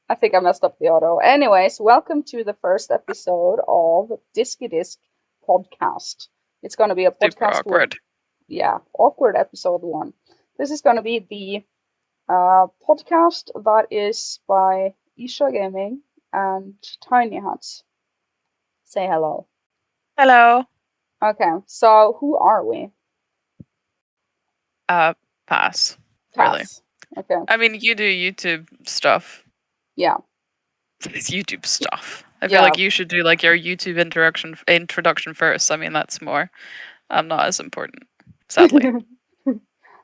I think I messed up the auto. Anyways, welcome to the first episode of Diskydisk podcast. It's going to be a Super podcast with, awkward. awkward episode one. This is going to be the podcast that is by Isha Gaming and Tinyhats. Say hello. Hello. Okay, so who are we? Uh, pass. Really. Pass. Okay, I mean, you do YouTube stuff. yeah, It's YouTube stuff. I feel yeah. like you should do like your YouTube introduction first. I mean, that's more. Not as important, sadly.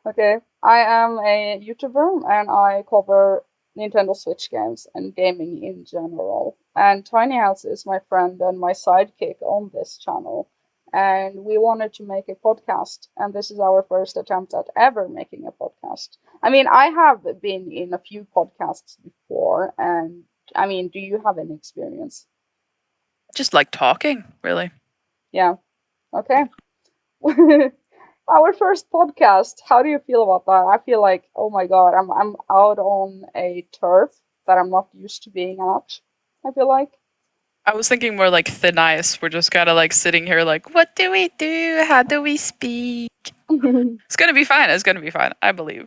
Okay, I am a YouTuber and I cover Nintendo Switch games and gaming in general. And Tiny House is my friend and my sidekick on this channel. And we wanted to make a podcast, and this is our first attempt at ever making a podcast. I mean, I have been in a few podcasts before, and I mean, do you have any experience? Just like talking, really. Yeah, okay. Our first podcast. How do you feel about that? I feel like, oh my god, I'm out on a turf that I'm not used to being at. I feel like. I was thinking more like thin ice. We're just kind of like sitting here, like, what do we do? How do we speak? It's gonna be fine. It's gonna be fine. I believe.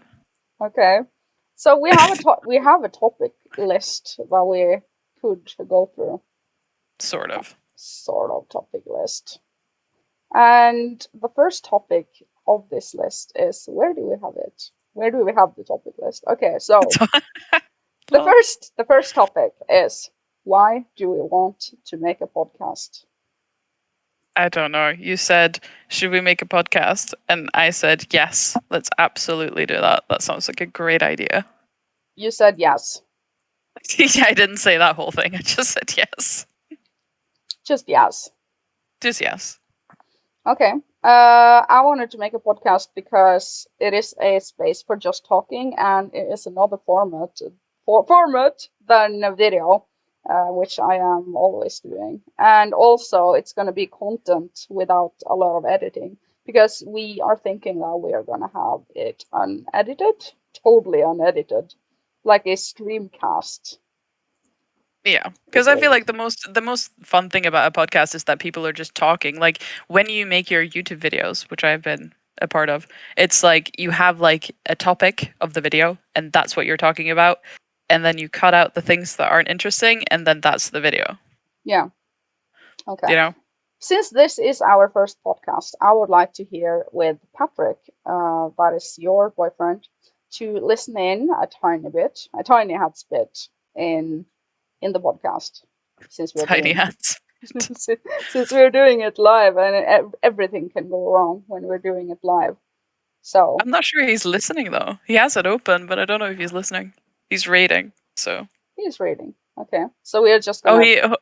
Okay. So we have a topic list that we could go through. Sort of. Sort of topic list. And the first topic of this list is, where do we have it? Where do we have the topic list? Okay, so the first topic is, why do we want to make a podcast? I don't know. You said, should we make a podcast? And I said, yes, let's absolutely do that. That sounds like a great idea. You said yes. I didn't say that whole thing. I just said yes. Just yes. Just yes. Okay. I wanted to make a podcast because it is a space for just talking, and it is another format than a video, which I am always doing. And also, it's going to be content without a lot of editing, because we are thinking that we are going to have it unedited, totally unedited, like a streamcast. Yeah, because I feel like the most fun thing about a podcast is that people are just talking. Like when you make your YouTube videos, which I've been a part of, it's like you have like a topic of the video, and that's what you're talking about, and then you cut out the things that aren't interesting, and then that's the video. Yeah. Okay. You know? Since this is our first podcast, I would like to hear with Patrick, that is your boyfriend, to listen in a tiny bit, a tiny hats bit in the podcast, since we're Tiny doing hats. since we're doing it live, and everything can go wrong when we're doing it live. So I'm not sure he's listening though. He has it open, but I don't know if he's listening. He's rating, so. he's reading. Okay, so we're just Oh, gonna.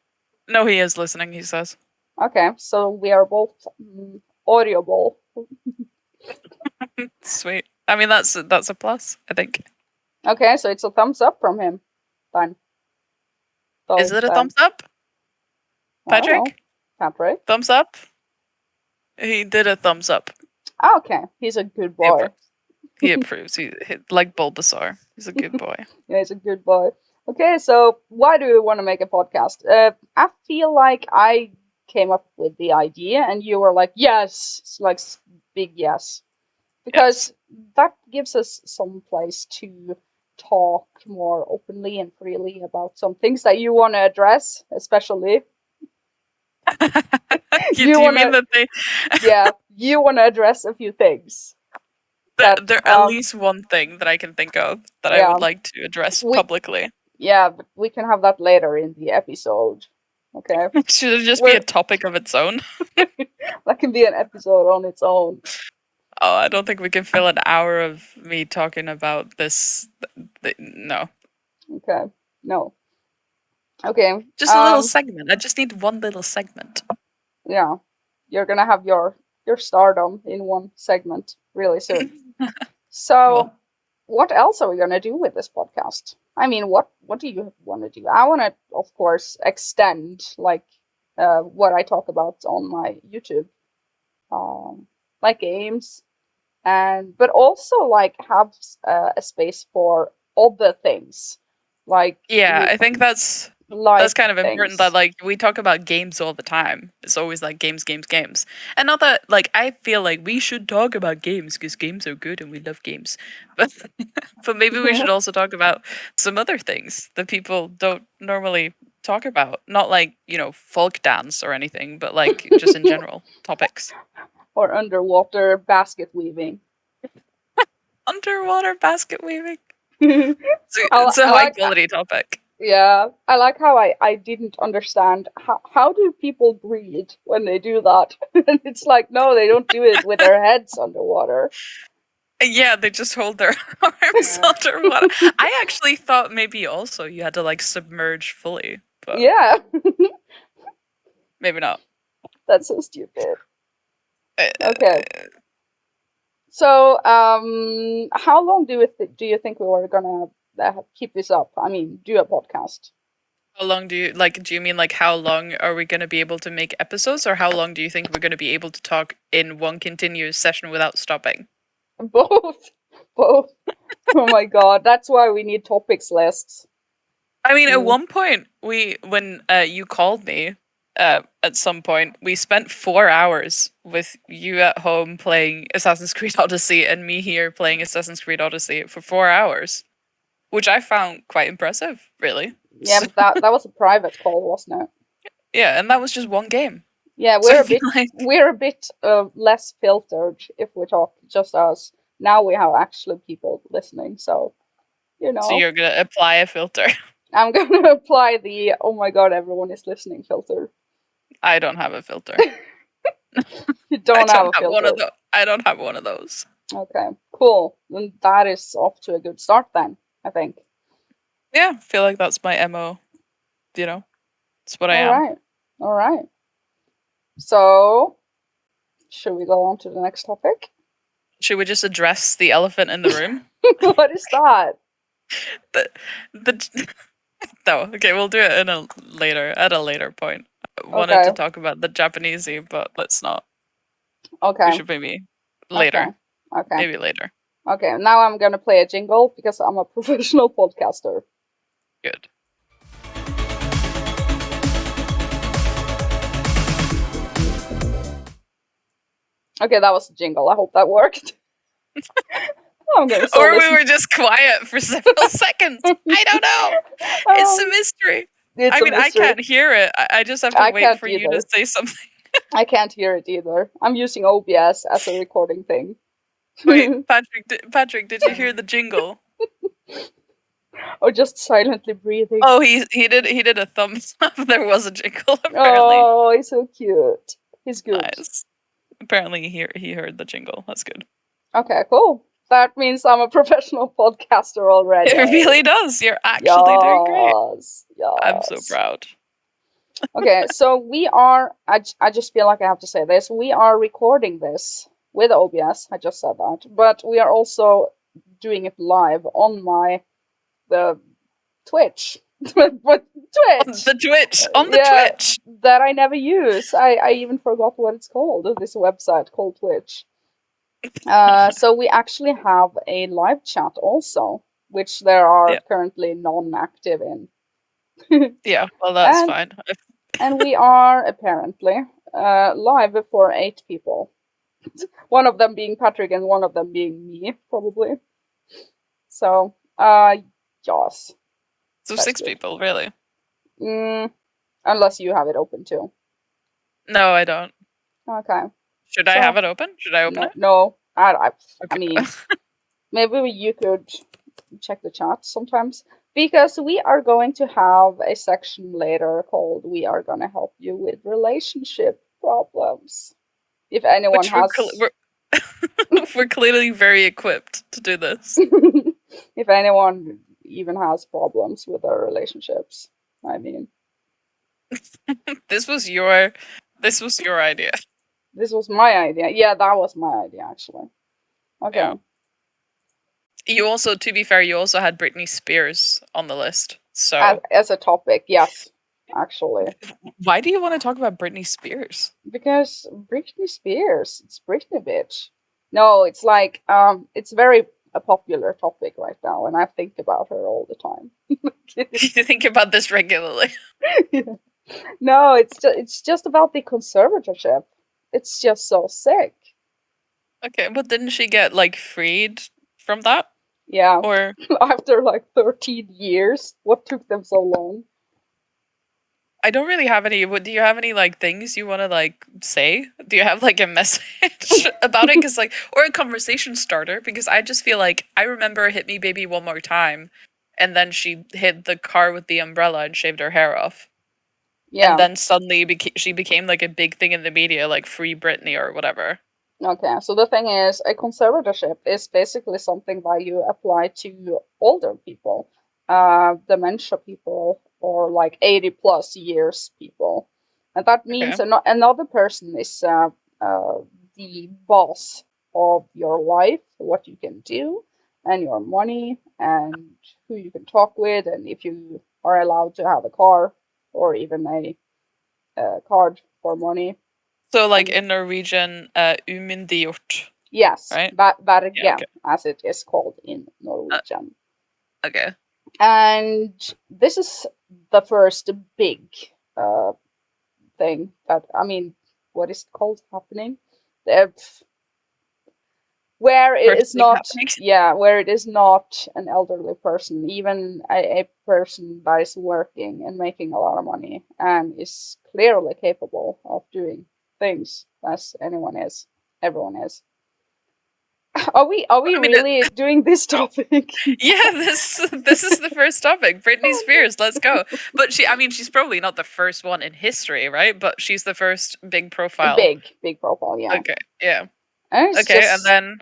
no, he is listening. He says. Okay, so we are both audible. Sweet. I mean, that's a plus. I think. Okay, so it's a thumbs up from him. Then. So Is it a then, thumbs up, I don't know, Patrick? Patrick. Thumbs up. He did a thumbs up. Okay, he's a good He boy. approves. He approves. He like Bulbasaur. He's a good boy. Yeah, he's a good boy. Okay, so why do we want to make a podcast? I feel like I came up with the idea, and you were like, "Yes," it's like big yes, because that gives us some place to talk more openly and freely about some things that you want to address, especially. Do you mean that they? Yeah, you want to address a few things. There at least one thing that I can think of that I would like to address publicly. Yeah, but we can have that later in the episode. Okay. Should it just be a topic of its own? That can be an episode on its own. Oh, I don't think we can fill an hour of me talking about this. No. Okay. No. Okay. Just a little segment. I just need one little segment. Yeah. You're gonna have your stardom in one segment really soon. So, what else are we gonna do with this podcast? I mean, what do you want to do? I want to, of course, extend like what I talk about on my YouTube, like games, and but also like have a space for other things. Like Yeah, I think that's life kind of important that things. like we talk about games all the time. It's always like games, games, games. And not that like I feel like we should talk about games because games are good and we love games. But but maybe we should also talk about some other things that people don't normally talk about. Not like, folk dance or anything, but like just in general topics. Or underwater basket weaving. Underwater basket weaving. I, It's a I high like, quality topic. yeah, I like how I didn't understand how do people breathe when they do that? And it's like, no, they don't do it with their heads underwater. Yeah, they just hold their arms underwater. I actually thought maybe also you had to like submerge fully, but Yeah, maybe not. that's so stupid. Uh, Okay, so how long do you think we were gonna keep this up? I mean, do a podcast. How long do you mean like how long are we going to be able to make episodes, or how long do you think we're going to be able to talk in one continuous session without stopping? Both, both. Oh my god, that's why we need topics lists. I mean, at Mm. one point, when you called me, at some point, we spent 4 hours with you at home playing Assassin's Creed Odyssey and me here playing Assassin's Creed Odyssey for 4 hours, which I found quite impressive, really. Yeah, So, but that was a private call, wasn't it? yeah, and that was just one game. Yeah, So I feel like we're a bit less filtered if we talk just us. Now we have actually people listening, so you so know, you're gonna apply a filter. I'm gonna apply the oh my god, everyone is listening filter. I don't have a filter. You don't have a filter. I don't have one of those. Okay, cool. Then that is off to a good start then, I think. Yeah, I feel like that's my MO, you know. It's what I All am. right. All right. So, should we go on to the next topic? Should we just address the elephant in the room? What is that? The no, okay, we'll do it at a later point. I wanted to Okay. talk about the Japanesey, but let's not. We Okay. should maybe Okay. later. Okay. Maybe later. Okay. Now I'm gonna play a jingle because I'm a professional podcaster. Good. Okay, that was a jingle. I hope that worked. I'm gonna start Or we listening. were just quiet for several seconds. I don't know. It's a mystery. It's I a mean, I mystery. can't hear it. I just have to I wait can't for you to either. say something. I can't hear it either. I'm using OBS as a recording thing. Wait, Patrick, did you hear the jingle? Or just silently breathing. Oh, he did a thumbs up. There was a jingle apparently. Oh, he's so cute. He's good. Nice. Apparently he heard the jingle. That's good. Okay, cool. That means I'm a professional podcaster already. It really does. You're actually doing great. Yes, I'm so yes. proud. Okay, so we are. I just feel like I have to say this. We are recording this with OBS. I just said that, but we are also doing it live on the Twitch. But Twitch. On the Yeah, Twitch. that I never use. I even forgot what it's called. This website called Twitch. So we actually have a live chat also, which there are Yeah. currently non-active in. Yeah, well that's And fine. and we are apparently live for 8 people. One of them being Patrick and one of them being me, probably. So, yes. So That's 6 good. people, really. Unless you have it open too. No, I don't. Okay. Should I have it open? Should I open it? No. I Okay. mean, maybe you could check the chat sometimes. Because we are going to have a section later called We Are Gonna Help You with Relationship Problems. If anyone Which has we're clearly very equipped to do this. if anyone even has problems with their relationships. I mean, This was your idea. this was my idea. Yeah, that was my idea actually. Okay. Yeah. You also, to be fair, you also had Britney Spears on the list. So As a topic, yes, actually. why do you want to talk about Britney Spears? Because Britney Spears, it's Britney bitch. No, it's like it's very a popular topic right now, and I think about her all the time. You think about this regularly. No, it's just about the conservatorship. It's just so sick. Okay, but didn't she get like freed from that? Yeah, Or after like 13 years. What took them so long? I don't really have any. Do you have any like things you want to like say? Do you have like a message about it? Because like, or a conversation starter? Because I just feel like I remember "Hit Me, Baby, One More Time," and then she hit the car with the umbrella and shaved her hair off, and Yeah. then suddenly she became like a big thing in the media, like "Free Britney" or whatever. Okay, so the thing is, a conservatorship is basically something that you apply to older people, dementia people, or like 80 plus years people. And that Okay. means another person is the boss of your life, what you can do, and your money, and who you can talk with, and if you are allowed to have a car or even a card for money. So like And in Norwegian, umyndiggjort, yes, right? Yeah. Berge, Okay. as it is called in Uh, Norwegian. okay. And this is the first big uh, thing that, I mean, what is it called happening? The, where it First is big not, happening. yeah, where it is not an elderly person, even a person that is working and making a lot of money and is clearly capable of doing things as everyone is. Are we I mean, really doing this topic? yeah, this is the first topic. Britney Spears, let's go. But I mean, she's probably not the first one in history, right? But she's the first big profile. Big profile, yeah. Okay, yeah. And it's Okay, and just, then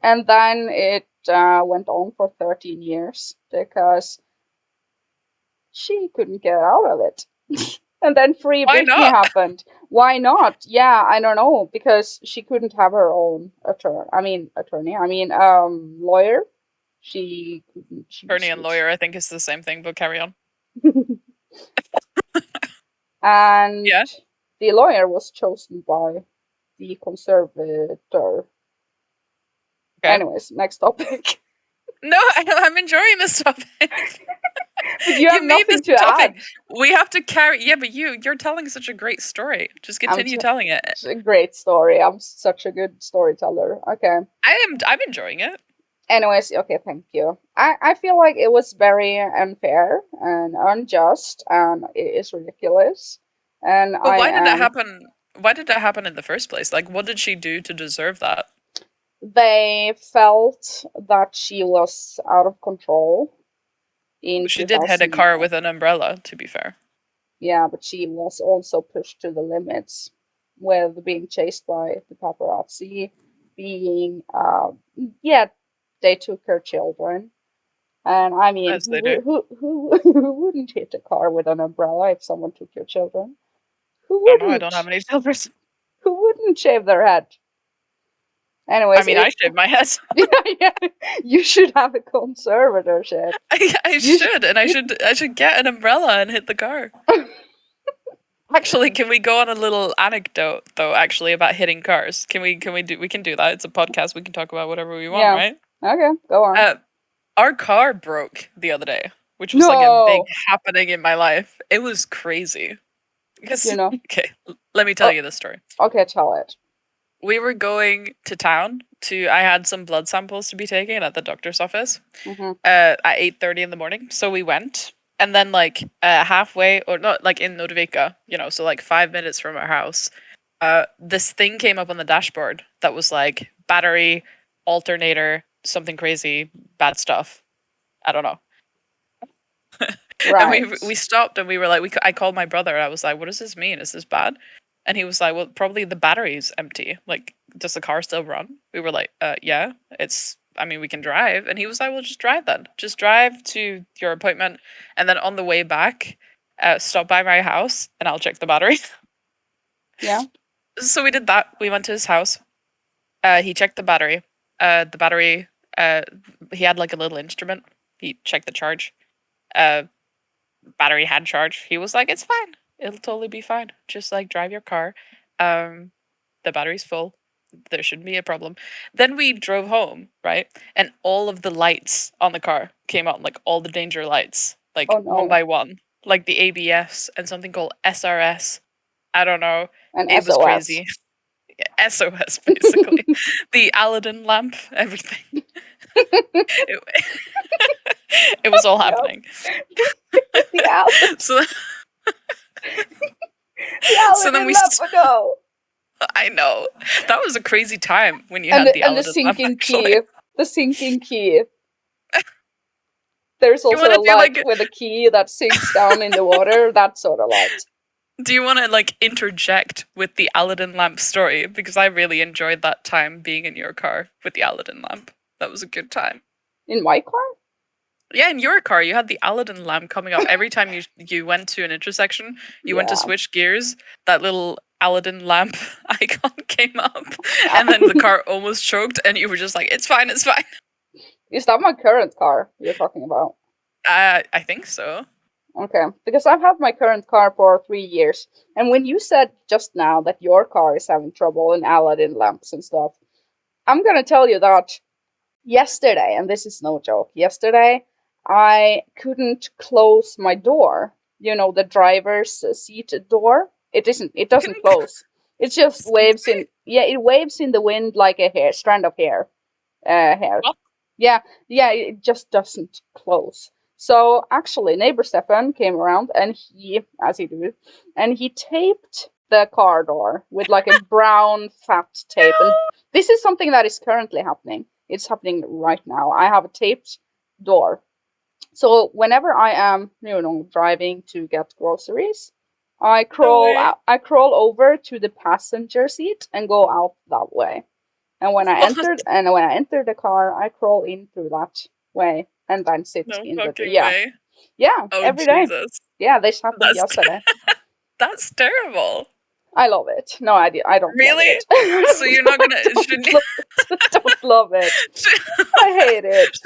and then it went on for 13 years because she couldn't get out of it. And then Free why Britney not? happened. Why not? Yeah, I don't know, because she couldn't have her own lawyer. She couldn't Attorney choose and which. lawyer, I think is the same thing, but carry on. And Yeah. the lawyer was chosen by the conservator. Okay. Anyways, next topic. No, I'm enjoying this topic. But you have You made this nothing to topic. add. We have to carry. Yeah, but you're telling such a great story. Just I'm continue t- telling it. it's a great story. I'm such a good storyteller. Okay. I'm enjoying it. Anyways, okay, thank you. I feel like it was very unfair and unjust and it is ridiculous. And But I why did that am happen? Why did that happen in the first place? Like, what did she do to deserve that? they felt that she was out of control in She did hit a 2000. car with an umbrella, to be fair. Yeah, but she was also pushed to the limits with being chased by the paparazzi, being, yeah, they took her children. And I mean, As they do. who wouldn't hit a car with an umbrella if someone took your children? Who I don't know. I don't have wouldn't? any children. Who wouldn't shave their head? I Anyways, mean, I shaved my head. yeah, yeah, you should have a conservatorship. I You sh- should, and I should get an umbrella and hit the car. Actually, can we go on a little anecdote though? Actually, about hitting cars. We can do that. It's a podcast. We can talk about whatever we want, yeah. right? Okay, go on. Uh, our car broke the other day, which was like a big No, happening in my life. It was crazy. you Because know. okay, let me tell Oh, you this story. okay, tell it. We were going to town to. I had some blood samples to be taken at the doctor's office. Mm-hmm. At 8:30 in the morning. So we went, and then like halfway, or not, like in Nordvika, so like 5 minutes from our house, this thing came up on the dashboard that was like battery, alternator, something crazy, bad stuff. I don't know. And we Right. stopped and we were like, I called my brother and I was like, what does this mean? Is this bad? And he was like, well, probably the battery's empty. Like, does the car still run? We were like, yeah, I mean, we can drive. And he was like, well, just drive then. Just drive to your appointment. And then on the way back, stop by my house and I'll check the battery. Yeah. So we did that. We went to his house. He checked the battery. The battery, he had like a little instrument. He checked the charge. Uh, Battery had charge. He was like, it's fine. It'll totally be fine. Just like drive your car. The battery's full. there shouldn't be a problem. Then we drove home, right? And all of the lights on the car came on, like all the danger lights, Oh like one no, by one, like the ABS and something called SRS. I don't know. an It was SOS. crazy. SOS, basically. The Aladdin lamp, everything. It, it was all Yep. happening. The Aladdin, So, the so then Aladdin we. lamp. No. I know that was a crazy time when you And had the the Aladdin lamp. sinking Actually, key. The sinking key. There's you want also to a do light like? with a key that sinks down in the water. That sort of light. Do you want to like interject with the Aladdin lamp story? Because I really enjoyed that time being in your car with the Aladdin lamp. That was a good time. In my car? Yeah, in your car, you had the Aladdin lamp coming up every time you went to an intersection. You went to Yeah. switch gears. That little Aladdin lamp icon came up, and then the car almost choked, and you were just like, "It's fine, it's fine." Is that my current car you're talking about? I think so. Okay, because I've had my current car for 3 years, and when you said just now that your car is having trouble in Aladdin lamps and stuff, I'm gonna tell you that yesterday, and this is no joke, yesterday I couldn't close my door. You know, the driver's seat door. It You doesn't couldn't. close. It just Excuse waves me. in. Yeah, it waves in the wind like a strand of hair. Hair. What? Yeah, yeah, it just doesn't close. So actually, neighbor Stefan came around and he, as he do, and he taped the car door with like a brown fat tape. And No. this is something that is currently happening. It's happening right now. I have a taped door. So whenever I am, driving to get groceries, No way. I crawl over to the passenger seat and go out that way. What? And when I enter the car, I crawl in through that way and then sit No in the fucking yeah, way. yeah, Oh every day. Jesus. Yeah, this happened That's yesterday. that's terrible. I love it. No, I don't love Really? it. I So you're not gonna don't shouldn't love it. Don't love it. should, I hate it.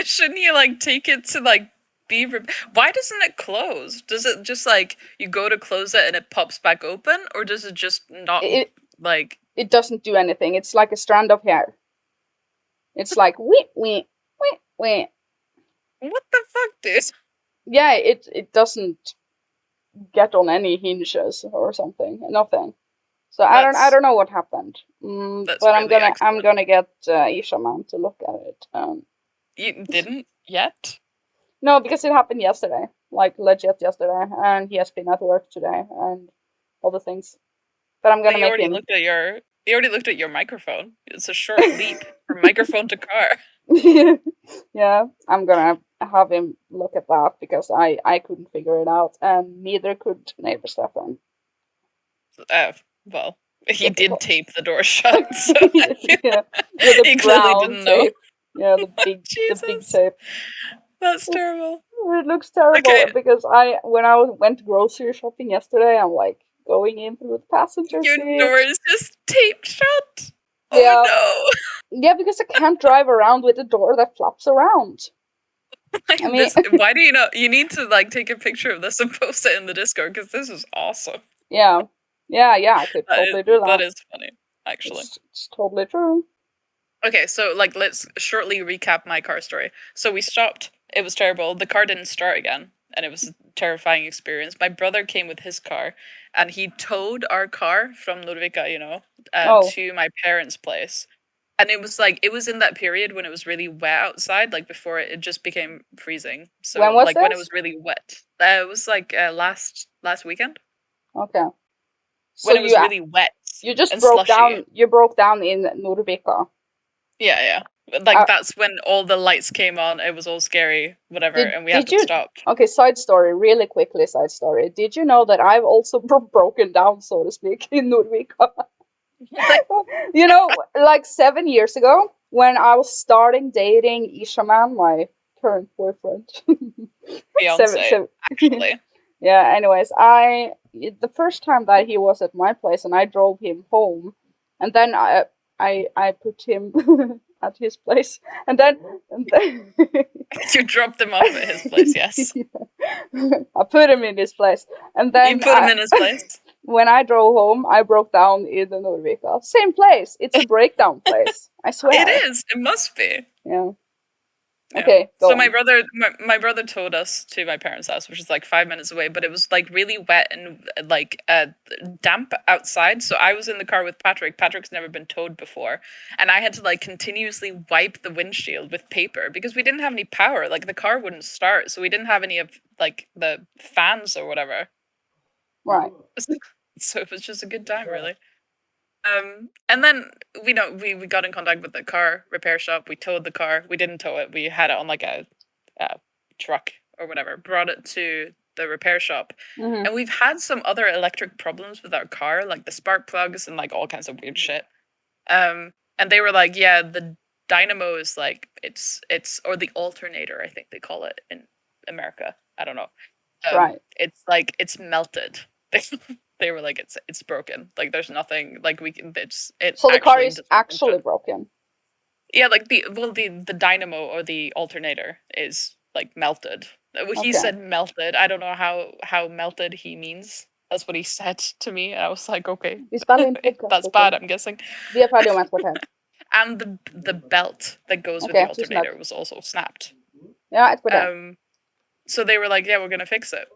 shouldn't you like take it to like be why doesn't it close? Does it just like you go to close it and it pops back open, or does it just not It like it doesn't do anything. It's like a strand of hair. It's like wee wee wee wee. what the fuck, dude? Yeah, it doesn't get on any hinges or something. Nothing. So I That's don't know what happened. that's But really I'm excellent. gonna get Ishaman to look at it. You didn't yet? No, because it happened yesterday, like legit yesterday, and he has been at work today and all the things. But I'm But gonna make him. you already looked at your microphone. It's a short leap from microphone to car. Yeah, I'm gonna have him look at that because I couldn't figure it out, and neither could neighbor Stefan. Well, he did Typical. tape the door shut, so Yeah, with a he clearly brown didn't know. tape. Yeah, the big Jesus, tape. that's terrible. It looks terrible Okay, because when I went grocery shopping yesterday, I'm like going in through the passenger your door seat. is just taped shut. Oh Yeah, no! yeah, because I can't drive around with a door that flaps around. I Like mean, this. Why do you know? You need to like take a picture of this and post it in the Discord because this is awesome. yeah, yeah, I could totally do That that. is funny, actually. It's totally true. Okay, so like let's shortly recap my car story. So we stopped. It was terrible. The car didn't start again, and it was a terrifying experience. My brother came with his car, and he towed our car from Ludvika, Oh, to my parents' place. And it was like it was in that period when it was really wet outside, like before it just became freezing. when So was like when it this? was really wet, it was like last weekend Okay, so when it was really wet you just and slushy. broke down in Nurvika. Yeah, yeah. Like Uh, that's when all the lights came on. It was all scary, whatever, and we had did to you? stop. Okay, side story, really quickly. Side story. Did you know that I've also broken down, so to speak, in Nurvika? You know, like 7 years ago, when I was starting dating Ishaman, my current boyfriend. seven, Fiance, seven. actually. Yeah. Anyways, the first time that he was at my place, and I drove him home, and then I put him. at his place, and then You dropped him off at his place, yes. I put him in his place, and then You put him in his place. when I drove home, I broke down in the Nordvika. Same place. It's a breakdown place. I swear. It is. It must be. Yeah. Yeah. Okay. So on. my brother towed us to my parents' house, which is like 5 minutes away, but it was like really wet and like damp outside. So I was in the car with Patrick. Patrick's never been towed before, and I had to like continuously wipe the windshield with paper because we didn't have any power. Like the car wouldn't start, so we didn't have any of like the fans or whatever. Right. So it was just a good time, really. And then we got in contact with the car repair shop. We towed the car. We didn't tow it. We had it on like a truck or whatever. Brought it to the repair shop, Mm-hmm. and we've had some other electric problems with our car, like the spark plugs and like all kinds of weird shit. And they were like, yeah, the dynamo is like it's or the alternator, I think they call it in America. I don't know. Right. It's like it's melted. They were like, it's broken. Like there's nothing like we can. So the car is actually broken. Yeah, like the dynamo or the alternator is like melted. He said melted. I don't know how melted he means. That's what he said to me. I was like, okay, that's bad. I'm guessing. And the belt that goes with the alternator was also snapped. Yeah, it's so they were like, yeah, we're gonna fix it.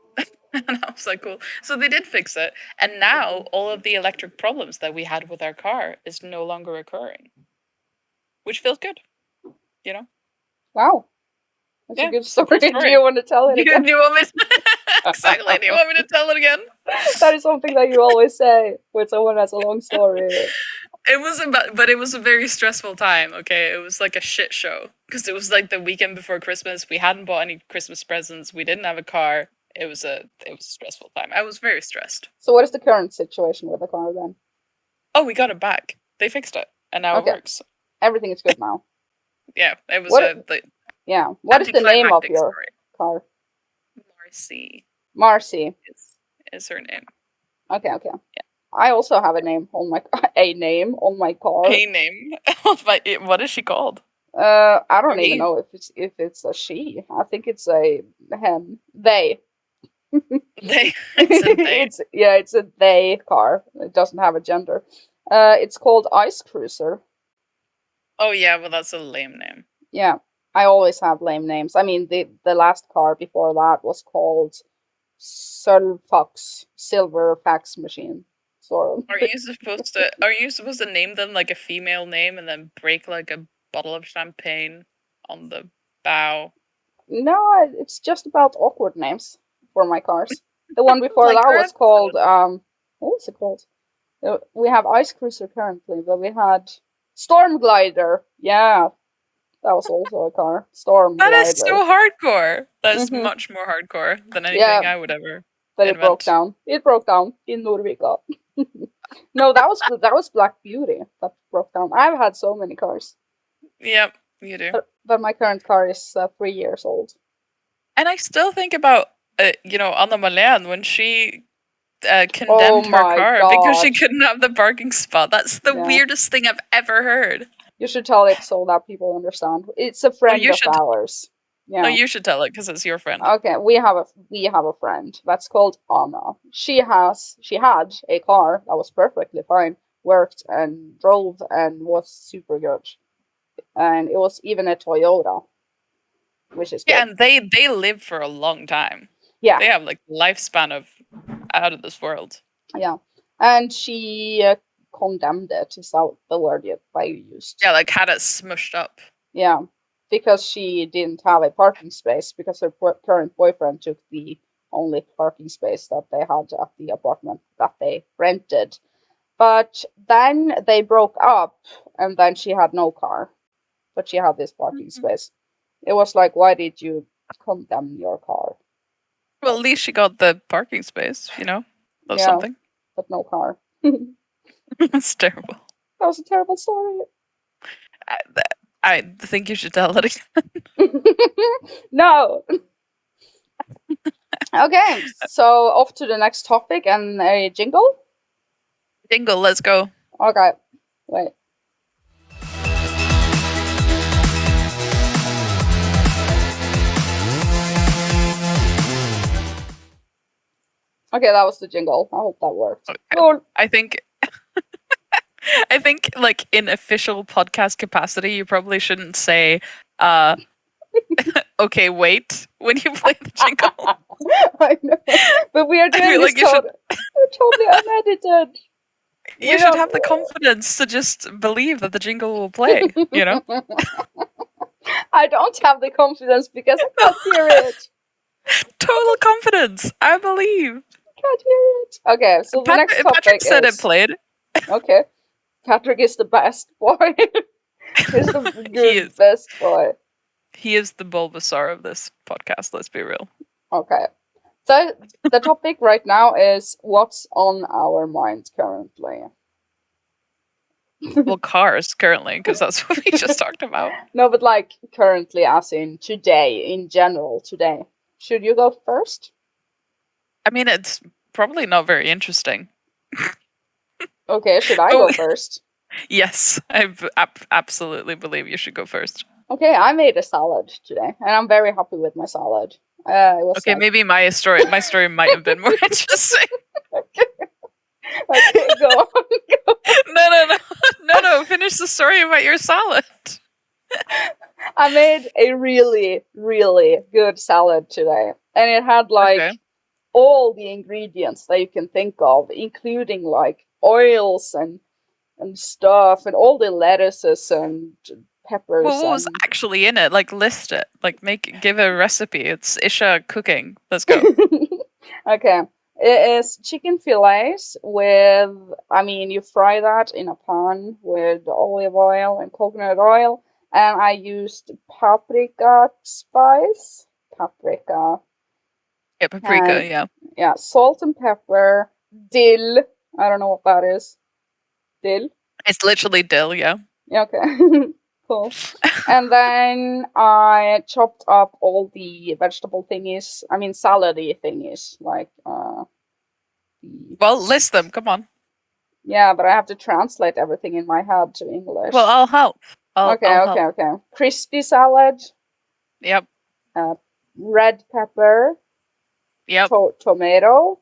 And I was like, cool. So they did fix it. And now all of the electric problems that we had with our car is no longer occurring. Which feels good. You know? Wow. That's a good story. Do you want to tell it again? Do you want me to... Exactly. Do you want me to tell it again? That is something that you always say when someone has a long story. It was a very stressful time, okay? It was like a shit show. Because it was like the weekend before Christmas. We hadn't bought any Christmas presents. We didn't have a car. It was a stressful time. I was very stressed. So what is the current situation with the car then? Oh, we got it back. They fixed it. And now it works. Everything is good now. Yeah, it was What is the name of your car? Marcy. Is her name. Okay. Yeah. I also have a name on my car. A name? What is she called? I don't even know if it's a she. I think it's a him. They. It's a they. It's a they car. It doesn't have a gender. It's called Ice Cruiser. Oh yeah, well that's a lame name. Yeah, I always have lame names. I mean, the last car before that was called Silver Fax Machine. Sort of. Are you supposed to name them like a female name and then break like a bottle of champagne on the bow? No, it's just about awkward names for my cars. The one before that was called what was it called? We have Ice Cruiser currently, but we had Storm Glider. Yeah, that was also a car. Storm Glider. That is so hardcore. That is much more hardcore than anything I would ever. But it broke down. It broke down in Nordvika. No, that was Black Beauty that broke down. I've had so many cars. Yep, you do. But my current car is 3 years old. And I still think about Anna Malene when she condemned her car because she couldn't have the parking spot. That's the weirdest thing I've ever heard. You should tell it so that people understand. It's a friend of ours. Yeah. No, you should tell it because it's your friend. Okay, we have a friend that's called Anna. She had a car that was perfectly fine, worked and drove and was super good, and it was even a Toyota, which is good. Yeah, and they live for a long time. Yeah, they have like lifespan of out of this world. Yeah, and she condemned it. Is that the word I used? Yeah, like had it smushed up. Yeah. Because she didn't have a parking space, because her current boyfriend took the only parking space that they had at the apartment that they rented. But then they broke up, and then she had no car. But she had this parking space. It was like, why did you condemn your car? Well, at least she got the parking space, That's something. But no car. That's terrible. That was a terrible story. I think you should tell it again. No. Okay, so off to the next topic and a jingle. Jingle, let's go. Okay, wait. Okay, that was the jingle. I hope that worked. Okay. Cool. I think I think like in official podcast capacity, you probably shouldn't say okay, wait when you play the jingle. I know, but we are I doing feel this like you should totally unedited. We you should don't. have the confidence to just believe that the jingle will play, you know? I don't have the confidence because I can't hear it. Total confidence. I believe. Can't hear it. Okay, so the next topic Patrick said it is played. okay. Patrick is the best boy. He's the He good is. best boy. He is the Bulbasaur of this podcast, let's be real. Okay. So the topic right now is what's on our minds currently. Well, cars currently, because that's what we just talked about. No, but like currently, as in today, in general, today. Should you go first? I mean, it's probably not very interesting. Okay, should I go first? Yes, I absolutely believe you should go first. Okay, I made a salad today, and I'm very happy with my salad. It was Okay, like, maybe my story might have been more interesting. okay, go on. No. Finish the story about your salad. I made a really, really good salad today, and it had like Okay. all the ingredients that you can think of, including like oils and stuff, and all the lettuces and peppers. Well, what was And actually in it? Like, list it. Like, give a recipe. It's Isha cooking. Let's go. okay, it is chicken fillets with. I mean, you fry that in a pan with olive oil and coconut oil, and I used paprika spice, paprika, Yeah, paprika. and Yeah, yeah, salt and pepper, dill. I don't know what that is. Dill. it's literally dill. Yeah. Yeah, okay. Cool. And then I chopped up all the vegetable thingies. I mean, salady thingies, like the. Well, list them. Come on. Yeah, but I have to translate everything in my head to English. Well, I'll help. I'll Okay, okay, help. okay. Crispy salad, Yep. red pepper, Yep. tomato,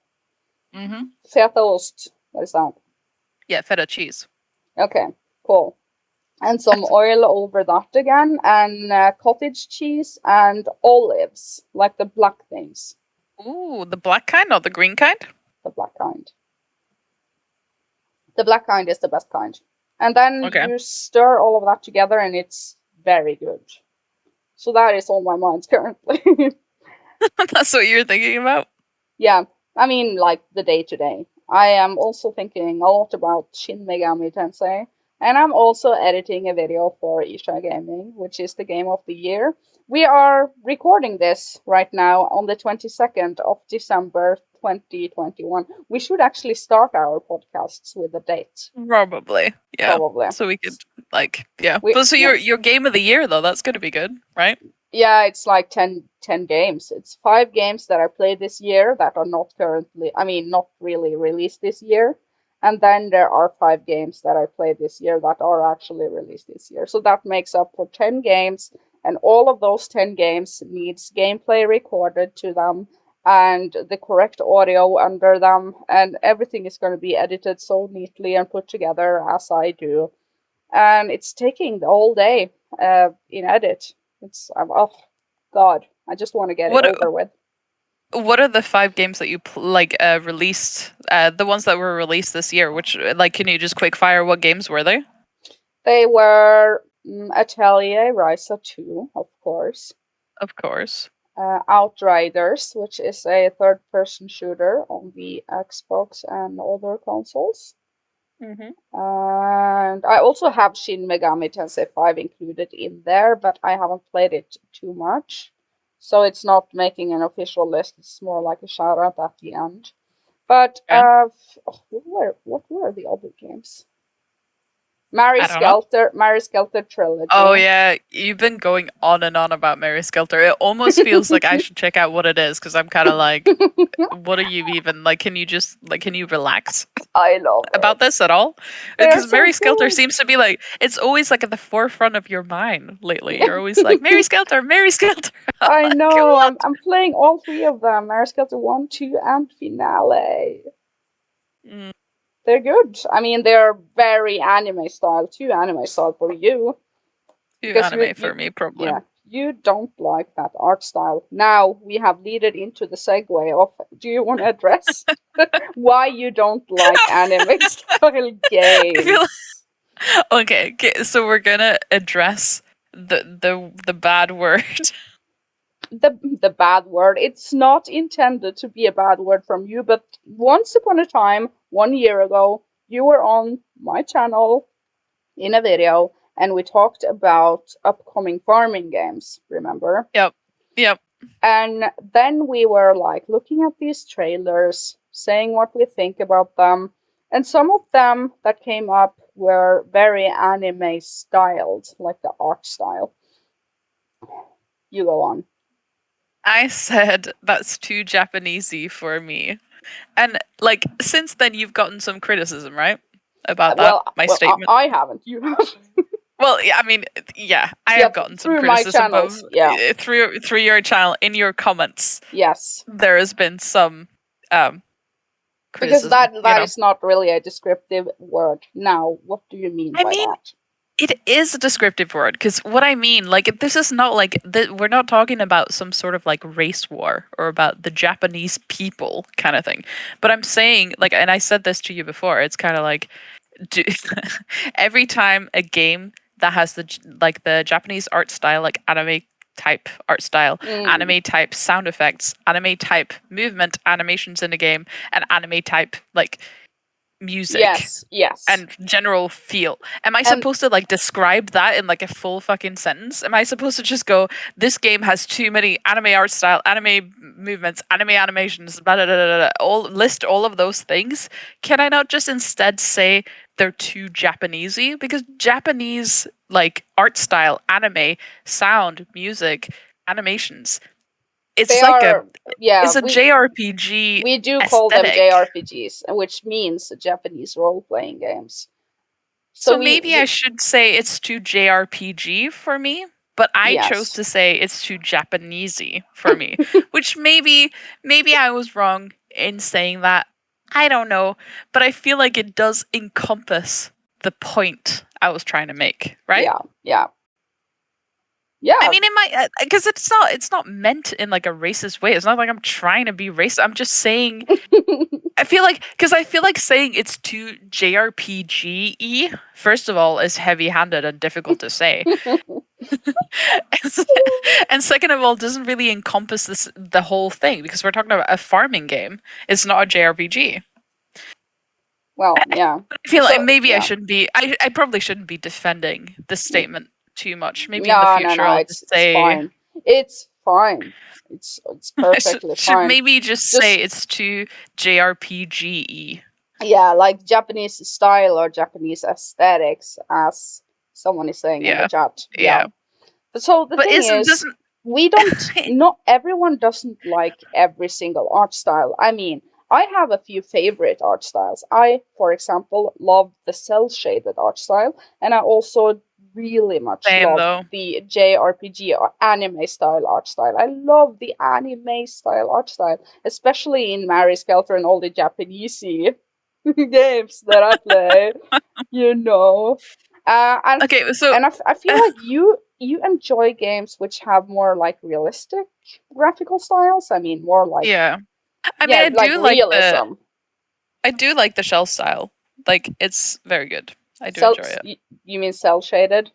Mhm. fetaost. What is that? Yeah, feta cheese. Okay, cool. And some oil over that again, and cottage cheese and olives, like the black things, Ooh, the black kind, not the green kind. the black kind. The black kind is the best kind. And then Okay. you stir all of that together, and it's very good. So that is on my mind currently. That's what you're thinking about. Yeah, I mean, like the day to day. I am also thinking a lot about Shin Megami Tensei, and I'm also editing a video for Isha Gaming, which is the game of the year. We are recording this right now on the 22nd of December 2021. We should actually start our podcasts with a date. Probably. Yeah. Probably. So we could yeah. We, But so yeah. your game of the year though, that's gonna be good, right? Yeah, it's like 10 games. It's 5 games that I played this year that are not currently, I mean, not really released this year. And then there are 5 games that I played this year that are actually released this year. So that makes up for 10 games, and all of those 10 games needs gameplay recorded to them and the correct audio under them, and everything is going to be edited so neatly and put together as I do. And it's taking the whole day in edit. Oh god, I just want to get it What over with. what are the 5 games that you released? The ones that were released this year. Which can you just quick fire? What games were they? They were Atelier Ryza 2, of course. Of course. Outriders, which is a third-person shooter on the Xbox and other consoles. Mm-hmm. And I also have Shin Megami Tensei 5 included in there, but I haven't played it too much. So it's not making an official list, it's more like a shout out at the end. But Okay. what were the other games? I don't know. Mary Skelter Oh trilogy. yeah, you've been going on and on about Mary Skelter. It almost feels like I should check out what it is because I'm kind of like, what are you even like? Can you just like, can you relax I love about it. this at all? They're Because so Mary Skelter good. seems to be like, it's always like at the forefront of your mind lately. You're always like, Mary Skelter, Mary Skelter. I know. What? I'm playing all three of them. Mary Skelter 1, 2, and Finale. Mm, They're good. I mean, they're very anime style, too anime style for you. too Because anime for me, probably. yeah, you don't like that art style. Now we have leaded into the segue of, do you want to address why you don't like anime style I feel games? okay, so we're gonna address the bad word. The bad word. It's not intended to be a bad word from you, but once upon a time, 1 year ago, you were on my channel in a video and we talked about upcoming farming games, remember? Yep. Yep. And then we were like looking at these trailers, saying what we think about them. And some of them that came up were very anime styled, like the art style. You go on. I said that's too Japanesey for me. And like since then you've gotten some criticism, right? About that, my statement. I haven't. You have. Well, yeah, I mean, yeah, I have Yep, gotten some through my criticism, but channels. Yeah. through your channel in your comments, Yes. there has been some um Because criticism, that is not really a descriptive word. Now, what do you mean I by mean, that? it is a descriptive word because what I mean, like, this is not like we're not talking about some sort of like race war or about the Japanese people kind of thing. But I'm saying, like, and I said this to you before, it's kind of like do, every time a game that has like the Japanese art style, like anime type art style, Mm. anime type sound effects, anime type movement animations in a game, and anime type like music Yes, yes. and general feel. Am I And supposed to like describe that in like a full fucking sentence? Am I supposed to just go, this game has too many anime art style, anime movements, anime animations, blah, blah, blah, blah, blah, all list all of those things? Can I not just instead say they're too Japanesey? Because Japanese like art style, anime, sound, music, animations, they it's like a are, yeah, it's a JRPG we do call them aesthetic. JRPGs, which means Japanese role-playing games. So So maybe I should say it's too JRPG for me, but I chose yes. to say it's too Japanesey for me, which maybe I was wrong in saying that. I don't know, but I feel like it does encompass the point I was trying to make, right? Yeah, yeah, I yeah. mean, it might because it's not meant in like a racist way. It's not like I'm trying to be racist. I'm just saying I feel like saying it's too JRPG-y, first of all, is heavy-handed and difficult to say. And second of all, doesn't really encompass the whole thing because we're talking about a farming game. It's not a JRPG. Well, yeah. I feel like So maybe I yeah. shouldn't be I probably shouldn't be defending this statement too much. Maybe in the No, no, future no. I'll It's just it's say fine. It's fine. It's I should, perfectly should fine. maybe just say Just it's too JRPG-y. yeah, like Japanese style or Japanese aesthetics, as someone is saying in the Yeah. chat. Yeah. Yeah. But so the But thing isn't is, doesn't we don't. Not everyone doesn't like every single art style. I mean, I have a few favorite art styles. I, for example, love the cell shaded art style, and I also really much same love though. the JRPG or anime style art style. I love the anime style art style, especially in Mary Skelter and all the Japanese games that I play. You know, and Okay, so I feel like you enjoy games which have more like realistic graphical styles. I mean, more like yeah. I mean, yeah, like realism. I do like the shell style. Like it's very good. I do Cell, enjoy it. you mean cell shaded?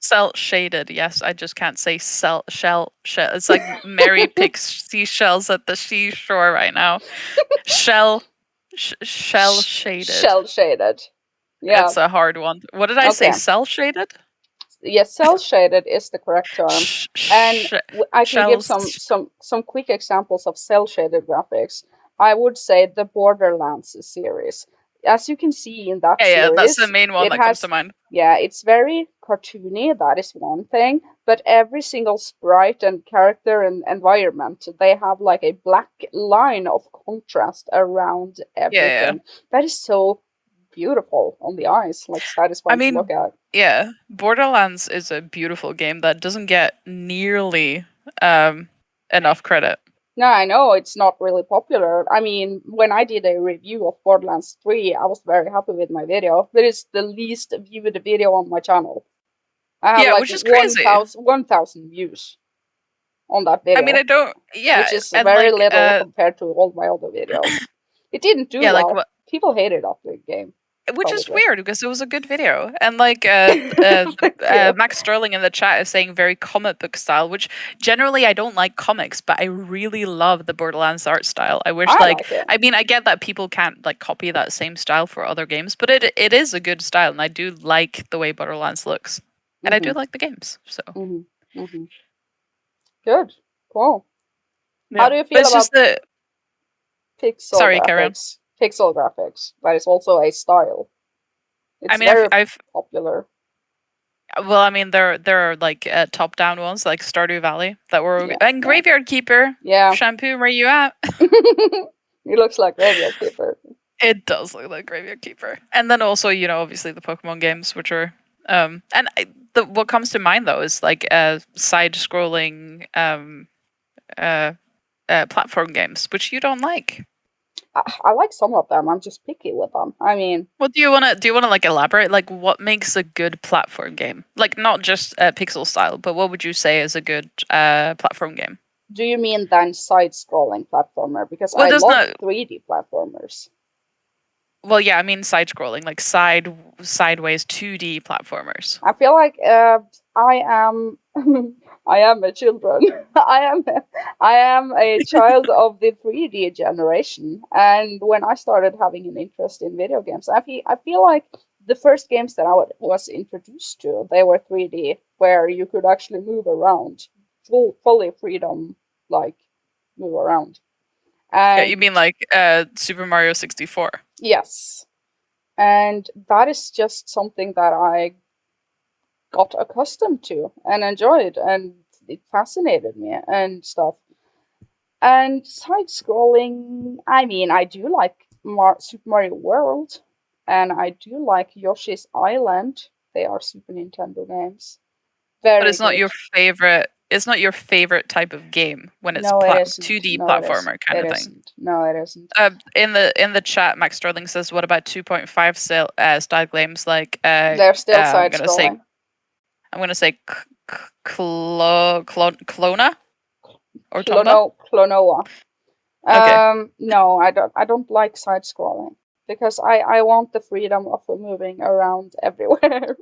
Cell shaded, yes. I just can't say shell. It's like Mary picks seashells at the seashore right now. Shell, shell shaded. Shell shaded. Yeah. It's a hard one. What did I say? Okay. Cell shaded? Yes, cell shaded is the correct term, and I can give Shells. some quick examples of cell shaded graphics. I would say the Borderlands series. as you can see in that Yeah, that's the series, main one it that comes to has, mind. yeah, it's very cartoony, that is one thing, but every single sprite and character and environment, they have like a black line of contrast around Yeah, yeah. everything. That is so beautiful on the eyes, like I satisfying to look mean, at. yeah, Borderlands is a beautiful game that doesn't get nearly um enough credit. No, I know it's not really popular. I mean, when I did a review of Borderlands 3, I was very happy with my video. That is the least viewed video on my channel. I have Yeah, like which is crazy. 1,000 views on that I mean, I video, don't. which Yeah, is and very like, little compared to all my other videos. It didn't do yeah, like well. what? People hated off the game, Which is probably. weird because it was a good video, and like Thank you. Max Sterling in the chat is saying very comic book style, which generally I don't like comics, but I really love the Borderlands art style. I wish I like like it. I mean I get that people can't like copy that same style for other games, but it is a good style, and I do like the way Borderlands looks, and I do Mhm. like the games. So Mhm. Mhm. Good. Cool. How yeah, do you but feel it's just about the pixel sorry, Karen. graphics? Pixel graphics. That is also a style. I It's mean, very I've popular. well, I mean, there are like top down ones like Stardew Valley that were Yeah. and Yeah. Graveyard Keeper. Yeah. Shampoo, where you at? It looks like Graveyard Keeper. It does look like Graveyard Keeper. And then also, obviously the Pokemon games, which are what comes to mind though is like side scrolling uh, platform games, which you don't like. I like some of them. I'm just picky with them. I mean, What do you wanna like elaborate? Like what makes a good platform game? Like not just pixel style, but what would you say is a good platform game? do you mean then side-scrolling platformer? Because Well, I there's love not. 3D platformers. Well, yeah, I mean side scrolling, like sideways 2D platformers. I feel like I am I am a children. I am a child of the 3D generation, and when I started having an interest in video games, I feel like the first games that was introduced to, they were 3D, where you could actually move around, fully freedom, like move around. Yeah, you And mean like Super Mario 64? yes, and that is just something that I got accustomed to and enjoyed, and it fascinated me and stuff. And side scrolling, I mean, I do like Super Mario World, and I do like Yoshi's Island. They are Super Nintendo games. But Very it's not good. your favorite. It's not your favorite type of game when it's No, it isn't. 2D No, it isn't. platformer kind It of thing. isn't. No, it isn't. In the chat, Max Sterling says, "What about 2.5 style games like They're still side scrolling. I'm gonna say Clona or Tona." Clonoa. Okay. No, I don't. I don't like side scrolling because I want the freedom of moving around everywhere.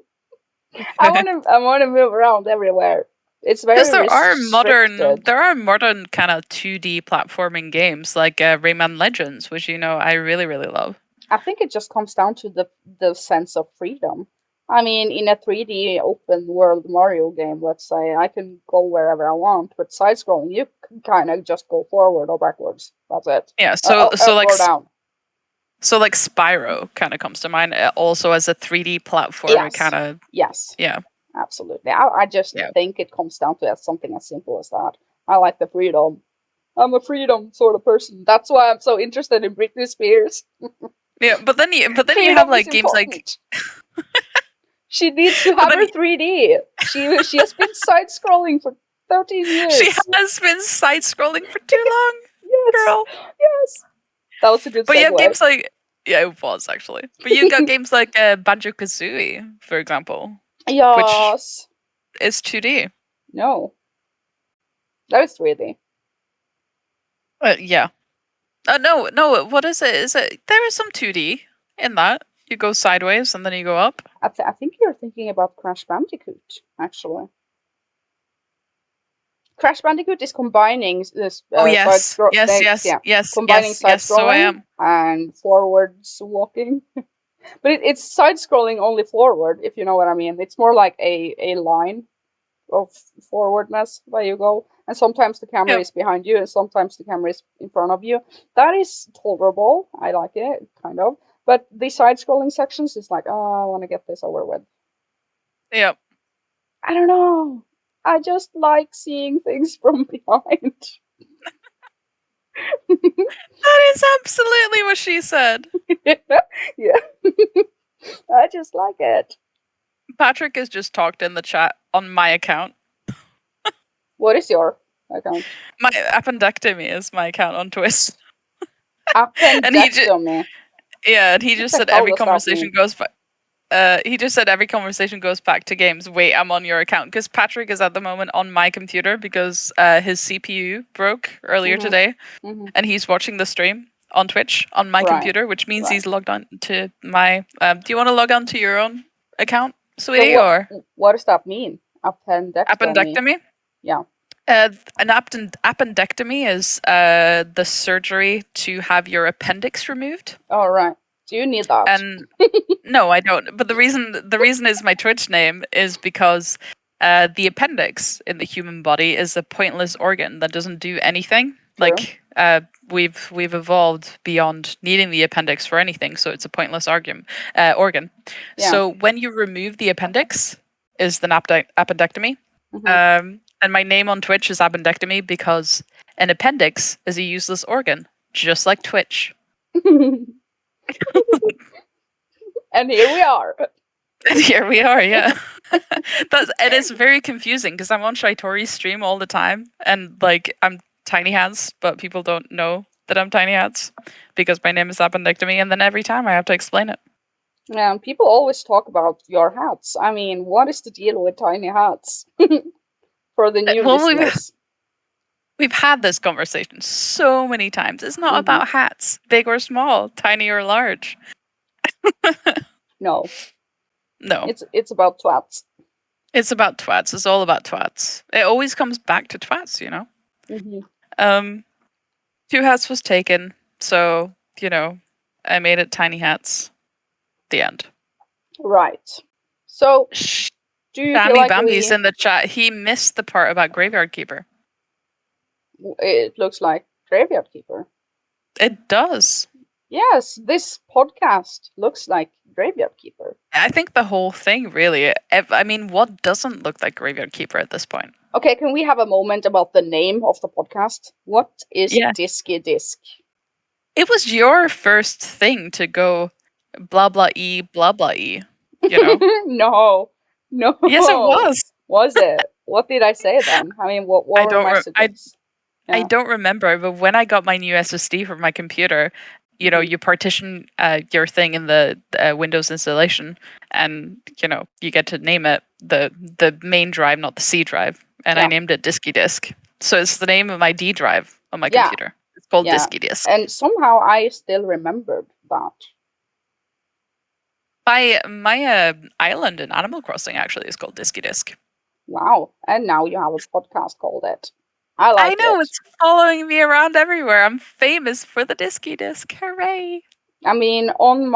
I want to move around everywhere. It's Because very there are restricted. kind of 2D platforming games like Rayman Legends, which I really really love. I think it just comes down to the sense of freedom. I mean, in a 3D open world Mario game, let's say, I can go wherever I want, but side scrolling, you can kind of just go forward or backwards. That's it. Yeah, so Up like or down. Spyro kind of comes to mind also as a 3D platformer kind Yes. of. Yes. Yeah. Absolutely. I just Yeah. think it comes down to something as simple as that. I like the freedom. I'm a freedom sort of person. That's why I'm so interested in Britney Spears. Yeah, but then you have Freedom is like games like important. She needs to but have then her 3D. She has been side scrolling for 13 she years. has been side scrolling for too long, Yes. girl. Yes. That was a good But you have segue. games like yeah, it was actually. But you got games like Banjo-Kazooie, for example, which Yes. is 2D. No. That is 3D. Yeah. No, no. What is it? Is it there is some 2D in that? You go sideways and then you go up. I think you're thinking about Crash Bandicoot, actually. Crash Bandicoot is combining this Oh yes, yes, yes, yeah, yes, combining yes, side yes. So I scrolling am. and forwards walking. But it's side scrolling only forward, if you know what I mean. It's more like a line of forwardness where you go, and sometimes the camera Yep. is behind you, and sometimes the camera is in front of you. That is tolerable. I like it, kind of. But the side-scrolling sections is like, oh, I want to get this over with. Yep. I don't know. I just like seeing things from behind. That is absolutely what she said. Yeah. I just like it. Patrick has just talked in the chat on my account. What is your account? My appendectomy is my account on Twitch. Appendectomy. And he just said hell every does that conversation mean? goes back. He just said every conversation goes back to games. Wait, I'm on your account because Patrick is at the moment on my computer because his CPU broke earlier Mhm. today, Mhm. and he's watching the stream on Twitch on my Right. computer, which means Right. he's logged on to my. Do you want to log on to your own account, So sweetie, or what does that mean? appendectomy? Yeah. An appendectomy is the surgery to have your appendix removed. All right. Do you need that? And no, I don't. But the reason is my Twitch name is because the appendix in the human body is a pointless organ that doesn't do anything. True. Like we've evolved beyond needing the appendix for anything, so it's a pointless organ. Yeah. So when you remove the appendix, is the appendectomy. Mhm. And my name on Twitch is appendectomy because an appendix is a useless organ, just like Twitch. And here we are. And here we are, yeah. It is very confusing because I'm on Shaitori's stream all the time, and like I'm Tinyhats, but people don't know that I'm Tinyhats because my name is appendectomy, and then every time I have to explain it. Yeah, people always talk about your hats. I mean, what is the deal with tiny hats? For the new listeners. We've had this conversation so many times. It's not about hats, big or small, tiny or large. No. No. It's about twats. It's about twats. It's all about twats. It always comes back to twats, you know? Mm-hmm. 2 hats was taken, so, you know, I made it tiny hats. The end. Right. So, do you feel like Bambi's in the chat. He missed the part about Graveyard Keeper. It looks like Graveyard Keeper. It does. Yes, this podcast looks like Graveyard Keeper. I think the whole thing, really. I mean, what doesn't look like Graveyard Keeper at this point? Okay, can we have a moment about the name of the podcast? What is Diskydisk? It was your first thing to go blah blah e, you know? No. Yes, it was. Was it? What did I say then? I mean, what were my suggestions? I don't remember, but when I got my new SSD for my computer, you know, you partition your thing in the Windows installation, and you know, you get to name it the main drive, not the C drive, and I named it Diskydisk. So it's the name of my D drive on my computer. It's called Diskydisk. And somehow I still remembered that. My island in Animal Crossing actually is called Diskydisk. Wow! And now you have a podcast called it. I know, it's following me around everywhere. I'm famous for the Diskydisk. Hooray! I mean, on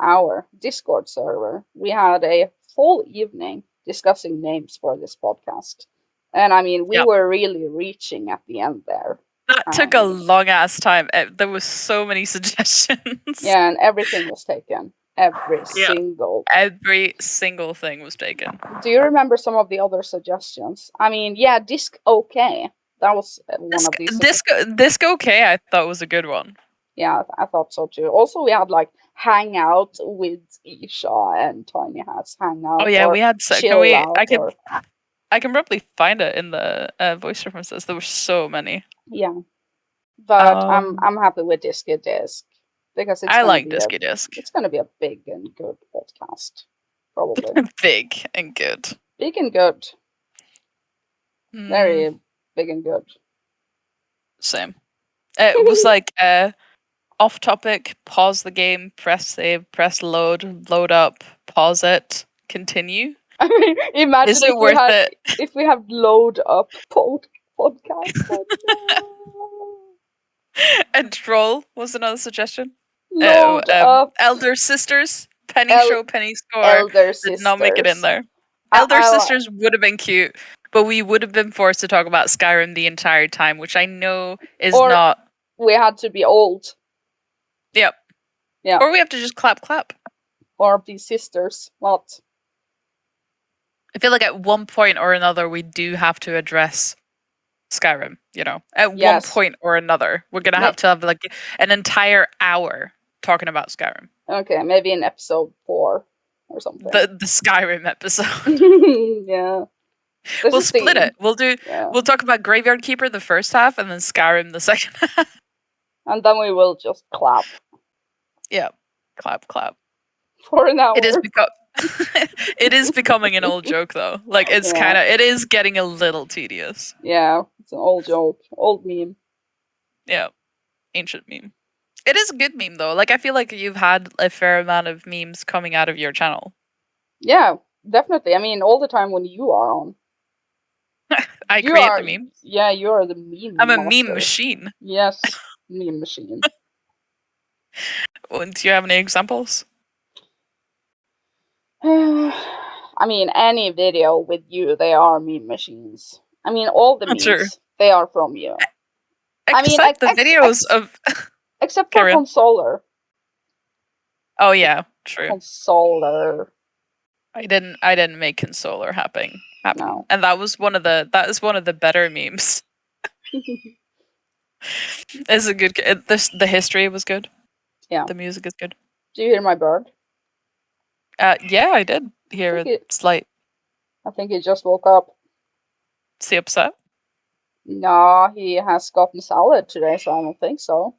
our Discord server, we had a full evening discussing names for this podcast. And I mean, we were really reaching at the end there. That took a long ass time. There was so many suggestions. Yeah, and everything was taken. Every single thing was taken. Do you remember some of the other suggestions? I mean, Disc OK. That was one of these. Disc OK, I thought was a good one. Yeah, I thought so too. Also, we had like Hangout with Ircha and Tinyhats. Hangout. Oh yeah, we had. I can probably find it in the voice references. There were so many. Yeah, but I'm happy with Diskydisk. Because I like Diskydisk. It's going to be a big and good podcast, probably. Big and good. Big and good. Very big and good. Same. It was like off topic, pause the game, press save, press load up, pause it, continue. I mean, imagine Is it worth it? If we have load up podcast. And troll was another suggestion. Load up. Elder Sisters, Penny Show, Penny Score. Elder Sisters. Did not make it in there. Elder Sisters would have been cute, but we would have been forced to talk about Skyrim the entire time, which I know is not. We had to be old. Yep. Yeah. Or we have to just clap. Or be sisters. What? I feel like at one point or another we do have to address Skyrim, you know. At one Yes. point or another, we're gonna have to have like an entire hour talking about Skyrim. Okay, maybe in episode 4 or something. The Skyrim episode. Yeah. We'll split it. Yeah. We'll talk about Graveyard Keeper the first half and then Skyrim the second half. And then we will just clap. Yeah. Clap. For an hour. It is becoming an old joke though. Like it's it is getting a little tedious. Yeah, it's an old joke. Old meme. Yeah. Ancient meme. It is a good meme though. Like I feel like you've had a fair amount of memes coming out of your channel. Yeah, definitely. I mean, all the time when you are on. I create the memes. Yeah, you are the meme I'm a master. meme machine. Yes, meme machine. Do you have any examples? I mean, any video with you, they are meme machines. I mean, all the memes, True. they are from you. Except the videos of... Except for Consoler. Oh yeah, true. Consoler. I didn't make Consoler happen. No. And that is one of the better memes. It's a good. The history was good. Yeah. The music is good. Do you hear my bird? Yeah, I did hear it slight. I think he just woke up. Is he upset? No, he has gotten salad today, so I don't think so.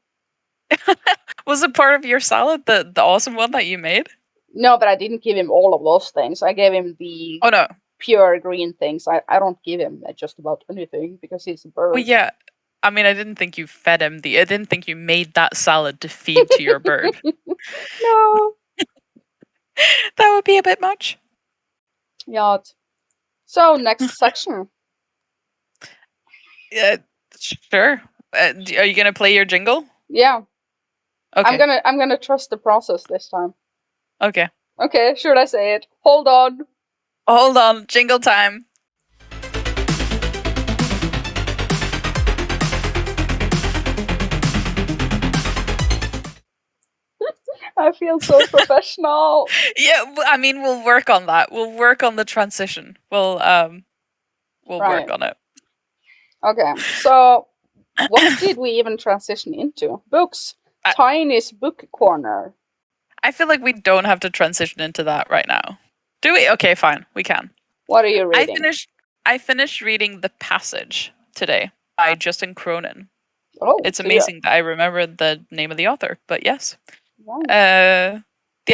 Was it part of your salad, the awesome one that you made? No, but I didn't give him all of those things. I gave him the pure green things. I don't give him just about anything because he's a bird. Well, yeah. I mean, I didn't think you fed him I didn't think you made that salad to feed to your bird. No. That would be a bit much. Yeah. So, next section. Yeah, sure. Are you gonna play your jingle? Yeah. Okay. I'm gonna trust the process this time. Okay. Okay, should I say it? Hold on. Hold on. Jingle time. I feel so professional. Yeah, I mean, we'll work on that. We'll work on the transition. We'll work on it. Okay, so what did we even transition into? Books. Tiny's book corner. I feel like we don't have to transition into that right now. Do we? Okay, fine. We can. What are you reading? I finished reading The Passage today by Justin Cronin. Oh, it's amazing that I remember the name of the author, but yes. Wow. Yeah,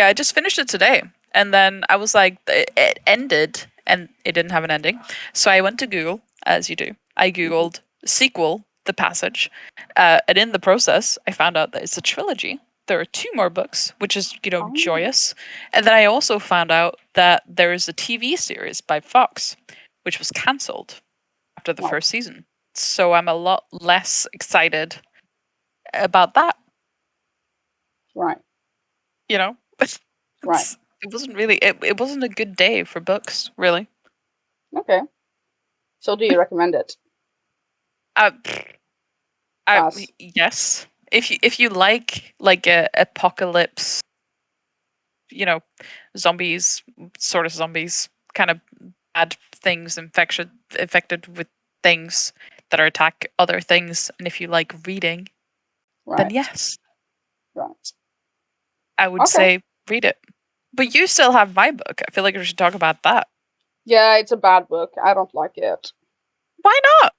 I just finished it today. And then I was like, it ended and it didn't have an ending. So I went to Google, as you do. I Googled sequel, The Passage. And in the process, I found out that it's a trilogy. There are 2 more books, which is, joyous. And then I also found out that there is a TV series by Fox, which was cancelled after the first season. So I'm a lot less excited about that. Right. Right. It wasn't really, it wasn't a good day for books, really. Okay. So do you recommend it? Yes. If you like a apocalypse, zombies, sort of zombies, kind of bad things infected with things that attack other things, and if you like reading, then yes. Right. I would say read it. But you still have my book. I feel like we should talk about that. Yeah, it's a bad book. I don't like it. Why not?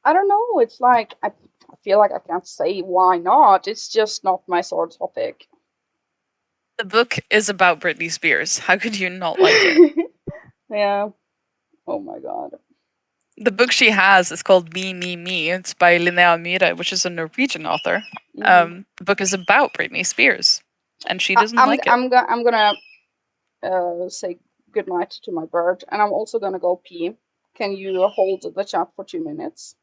I don't know. It's like, I feel like I can't say why not. It's just not my sort of topic. The book is about Britney Spears. How could you not like it? Yeah. Oh my god. The book she has is called Me, Me, Me. It's by Linnea Myhre, which is a Norwegian author. The book is about Britney Spears. And she doesn't like it. I'm gonna say goodnight to my bird, and I'm also gonna go pee. Can you hold the chat for 2 minutes?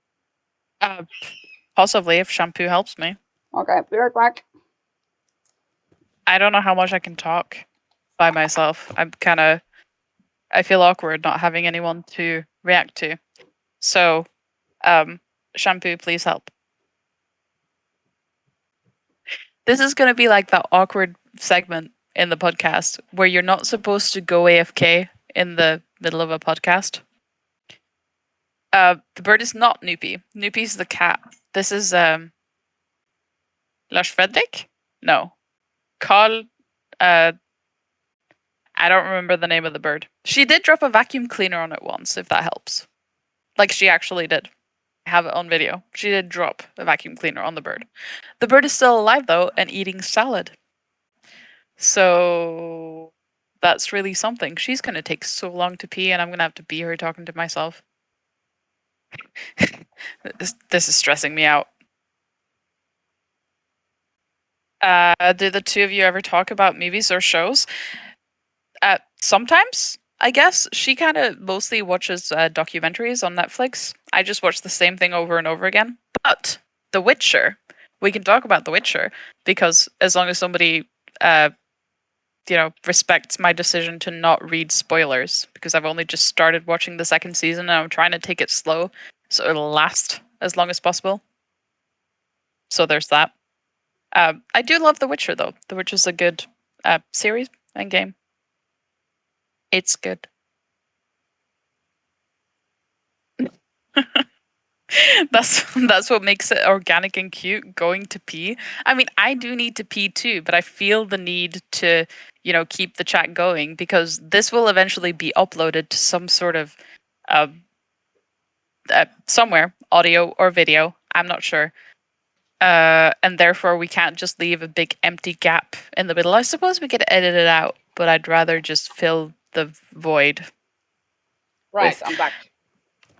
Possibly, if shampoo helps me. Okay, be right back. I don't know how much I can talk by myself. I feel awkward not having anyone to react to. So, shampoo, please help. This is going to be like that awkward segment in the podcast where you're not supposed to go AFK in the middle of a podcast. The bird is not Noopy. Noopy's the cat. This is Lars Fredrik? No. Carl. I don't remember the name of the bird. She did drop a vacuum cleaner on it once, if that helps. Like, she actually did. I have it on video. She did drop a vacuum cleaner on the bird. The bird is still alive, though, and eating salad. So that's really something. She's going to take so long to pee, and I'm going to have to be her talking to myself. This is stressing me out. Do the two of you ever talk about movies or shows? Sometimes, I guess. She kind of mostly watches documentaries on Netflix. I just watch the same thing over and over again. But The Witcher, we can talk about The Witcher, because as long as somebody, respects my decision to not read spoilers, because I've only just started watching the second season and I'm trying to take it slow so it'll last as long as possible. So there's that. I do love The Witcher, though. The Witcher's a good series and game. It's good. That's what makes it organic and cute, going to pee. I mean, I do need to pee too, but I feel the need to, keep the chat going, because this will eventually be uploaded to some sort of somewhere, audio or video. I'm not sure. And therefore we can't just leave a big empty gap in the middle. I suppose we could edit it out, but I'd rather just fill the void. Right, I'm back.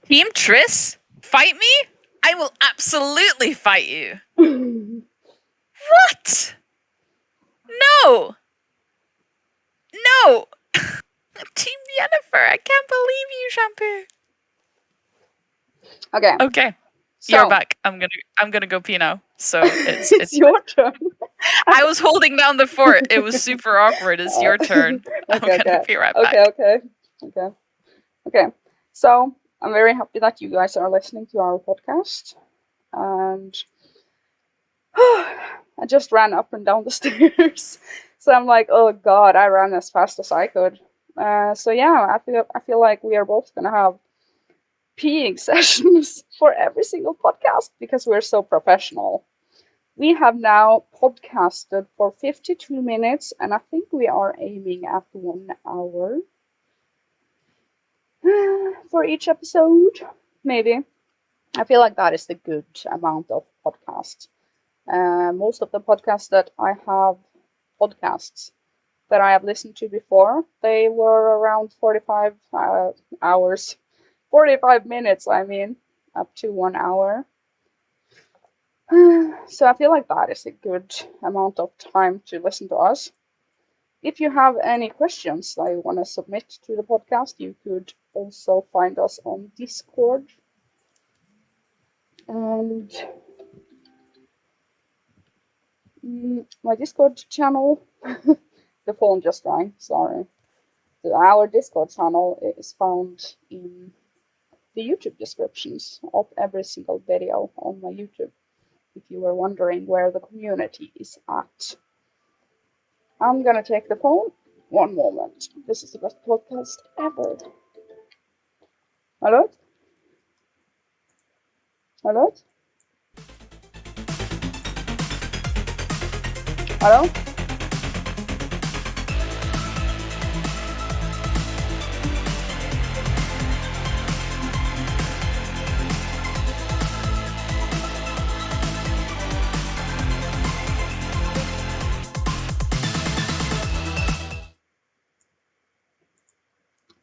Team Triss, fight me? I will absolutely fight you. What? No. No. Team Jennifer, I can't believe you, Shampoo. Okay. So, you're back. I'm gonna go pee now. So it's your turn. I was holding down the fort. It was super awkward. It's your turn. I'm gonna be right back. Okay. So I'm very happy that you guys are listening to our podcast. And I just ran up and down the stairs. So I'm like, oh god, I ran as fast as I could. So yeah, I feel like we are both gonna have peeing sessions for every single podcast because we're so professional. We have now podcasted for 52 minutes, and I think we are aiming at 1 hour for each episode, maybe. I feel like that is the good amount of podcast. Most of the podcasts that I have listened to before, they were around 45 hours. 45 minutes, I mean, up to 1 hour. So I feel like that is a good amount of time to listen to us. If you have any questions that you want to submit to the podcast, you could also find us on Discord. And my Discord channel, the phone just rang, sorry. Our Discord channel is found in the YouTube descriptions of every single video on my YouTube, if you were wondering where the community is at. I'm gonna take the phone. One moment. This is the best podcast ever. Hello? Hello? Hello?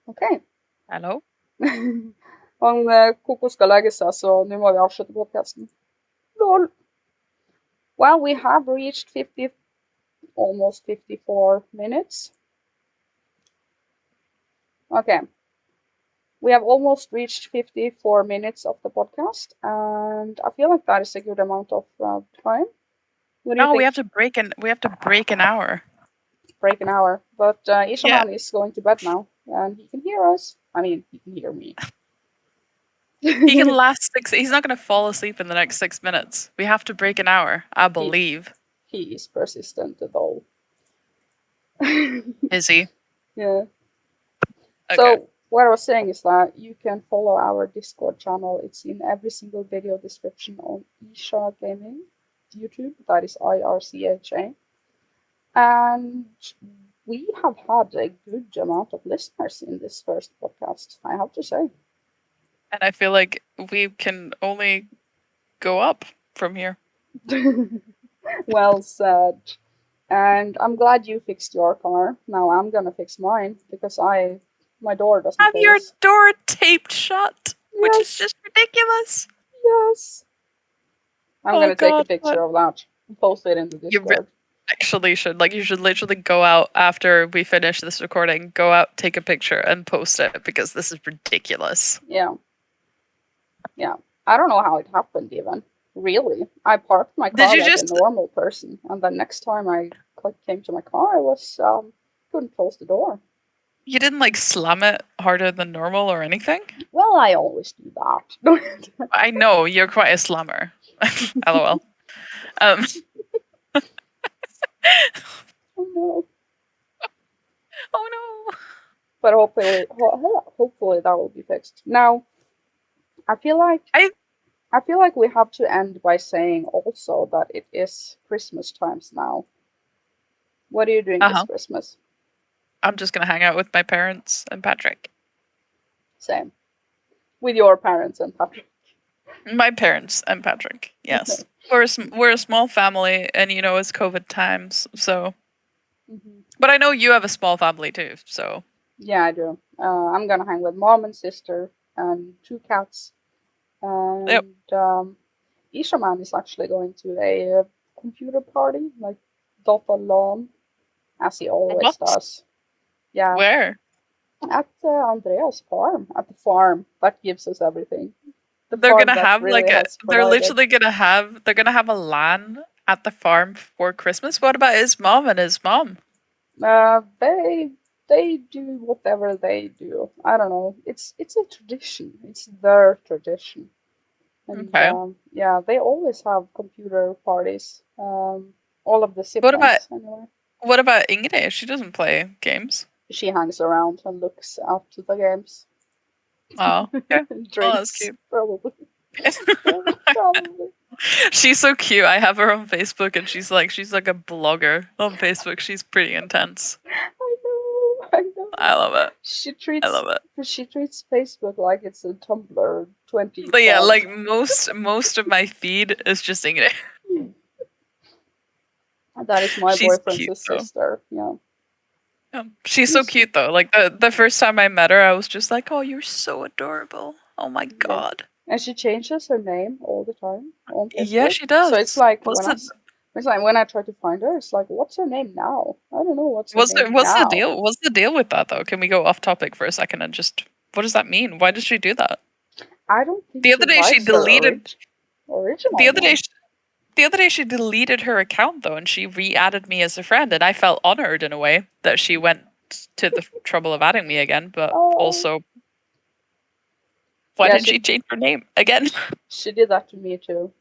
Okej. Hello? Han Koko ska lägga sig, så nu må vi avsluta podcasten. Lol. Well, we have reached almost 54 minutes. Okay. We have almost reached 54 minutes of the podcast, and I feel like that is a good amount of time. What do you think? We have to break an hour. Break an hour, but Ishaman is going to bed now, and he can hear us. I mean, he can hear me. He can last he's not going to fall asleep in the next 6 minutes. We have to break an hour, I believe. He is persistent though. Is he? Yeah. Okay. So what I was saying is that you can follow our Discord channel. It's in every single video description on Ircha Gaming YouTube. That is IRCHA. And we have had a good amount of listeners in this first podcast, I have to say. And I feel like we can only go up from here. Well said. And I'm glad you fixed your car. Now I'm gonna fix mine because my door doesn't Have your close. door taped shut, which is Yes, just ridiculous. yes. I'm Oh gonna take a god, picture of that and post it in the you Discord. actually should. Like, you should literally go out after we finish this recording, go out, take a picture, and post it because this is ridiculous. Yeah, yeah. I don't know how it happened even. Really, I parked my Did car you like a just? normal person, and the next time I came to my car, I was couldn't close the door. You didn't like slam it harder than normal or anything? Well, I always do that. I know you're quite a slammer. LOL. Um, Oh no. oh no. But hopefully that will be fixed. Now, I feel like I I feel like we have to end by saying also that it is Christmas times now. What are you doing this uh-huh. Christmas? I'm just gonna hang out with my parents and Patrick. Same. With your parents and Patrick. My parents and Patrick. Yes. We're a small family, and it's COVID times, so. Hmm. But I know you have a small family too, so. Yeah, I do. I'm gonna hang with mom and sister and two cats. Yep. And Ishaman is actually going to a computer party, like Dota LAN, as he always What? does. Yeah, Where? at Andreas' farm, at the farm that gives us everything. The They're farm gonna that have really like a. has They're provided. literally gonna have a LAN at the farm for Christmas. What about his mom and his mom? They do whatever they do. I don't know. It's a tradition. It's their tradition. And Okay. yeah, they always have computer parties. All of the What about siblings, anyway. what about Ingrid? She doesn't play games. She hangs around and looks after the games. Oh, okay. Oh, that's Drinks, cute. probably. Yeah, probably. She's so cute. I have her on Facebook, and she's like a blogger on Facebook. She's pretty intense. I know, I know. I love it. She I treats love it. she treats Facebook like it's a Tumblr But yeah, 2012. like most of my feed is just Ingrid. That is my She's boyfriend's cute though. sister. Yeah. Yeah. She's so She's, cute though. Like the first time I met her, I was just like, "Oh, you're so adorable. Oh my yeah. god." And she changes her name all the time on Yeah, Facebook. she So it's does. like What's the it's like when I try to find her, it's like, what's her name now? I don't know what's her what's the name what's the now. deal? What's the deal with that though? Can we go off topic for a second and just what does that mean? Why does she do that? I don't think The she other day she likes her deleted the original other day one. she, the other day she deleted her account though, and she re-added me as a friend, and I felt honored in a way that she went to the trouble of adding me again, but Oh, also why yeah, did she change her name again? she did that to me too.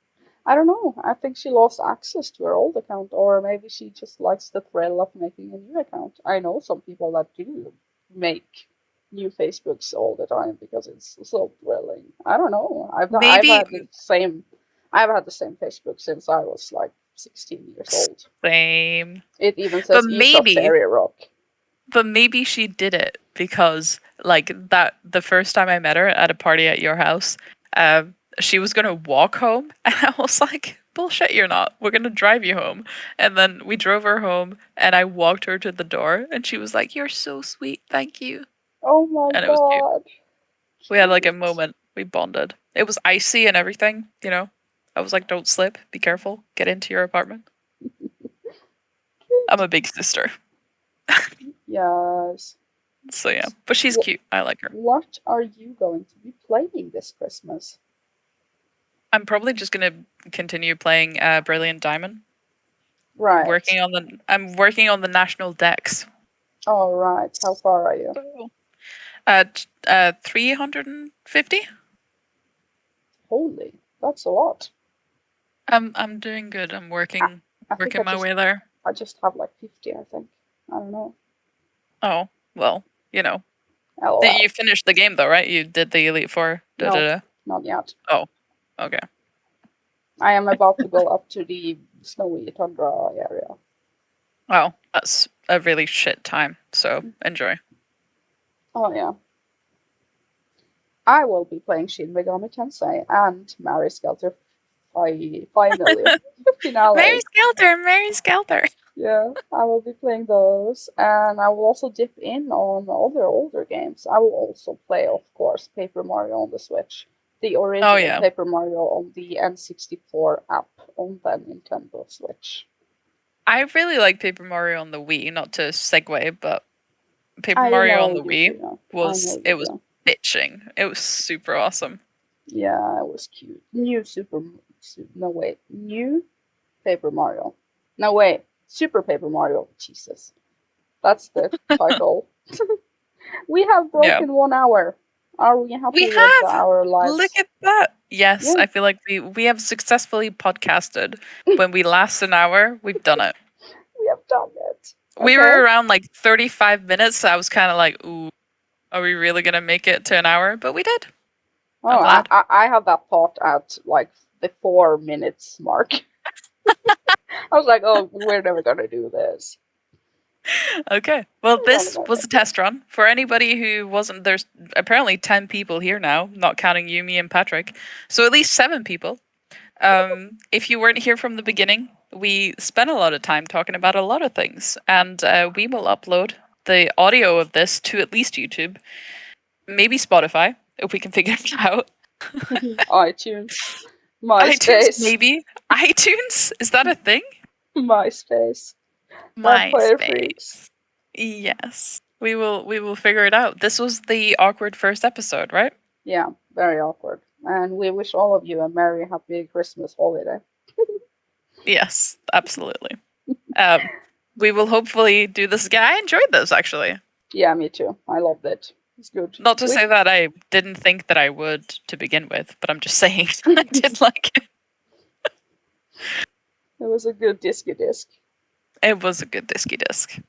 I don't know. I think she lost access to her old account, or maybe she just likes the thrill of making a new account. I know some people that do make new Facebooks all the time because it's so thrilling. I don't know. Maybe I've had the same Facebook since I was like 16 years old. same. It even But says Isha maybe Fairy Rock. but maybe she did it because like that the first time I met her at a party at your house, she was gonna walk home and I was like, bullshit, you're not. We're gonna drive you home. And then we drove her home and I walked her to the door and she was like, you're so sweet, thank you. Oh my And it was cute. god. We had like a Cute. moment. We bonded. It was icy and everything, you know. I was like, don't slip, be careful, get into your apartment. I'm Cute. a big sister. Yes. So yeah. But she's Wh- cute. I like her. what are you going to be playing this Christmas? I'm probably just gonna continue playing Brilliant Diamond. Right. I'm working on the national decks. All right. How far are you? So, at 350. Holy, that's a lot. I'm doing good. I'm I, working I think working my way there. I just have like 50, I think. I don't know. Oh, well, LOL. You finished the game though, right? You did the Elite Four. No, not yet. Oh, okay. I am about to go up to the snowy tundra area. Wow, that's a really shit time. So enjoy. Oh yeah. I will be playing Shin Megami Tensei and Mary Skelter finally. Mary Finale. Skelter, Mary Skelter. Yeah, I will be playing those, and I will also dip in on other older games. I will also play, of course, Paper Mario on the Switch, the original yeah. Paper Mario on the N64 app on the Nintendo Switch. I really like Paper Mario on the Wii. Not to segue, but Paper I Mario on know the you Wii do. was bitching. It was super awesome. Yeah, it was cute. New Paper Mario. No wait, Super Paper Mario. Jesus, that's the title. We have broken 1 hour. Are we happy We with have. our lives? Look at that. Yes, Yeah. I feel like we have successfully podcasted. When we last an hour, we've done it. We have done it. We were around like 35 minutes. So I was kind of like, ooh, are we really going to make it to an hour? But we did. Oh, I'm glad. I have that thought at like the 4 minutes mark. I was like, oh, we're never going to do this. Okay. Well, this was a test run. For anybody who wasn't, there's apparently 10 people here now, not counting you, me, and Patrick. So at least 7 people. If you weren't here from the beginning, we spent a lot of time talking about a lot of things. And we will upload the audio of this to at least YouTube, maybe Spotify, if we can figure it out. iTunes. MySpace. iTunes, maybe. iTunes? Is that a thing? MySpace. Vampire Freaks. Yes. We will figure it out. This was the awkward first episode, right? Yeah, very awkward. And we wish all of you a merry, happy Christmas holiday. Yes, absolutely. We will hopefully do this again. I enjoyed this, actually. Yeah, me too. I loved it. It's good. Not to say that I didn't think that I would to begin with, but I'm just saying I did like it. It was a good Diskydisk. It was a good Diskydisk.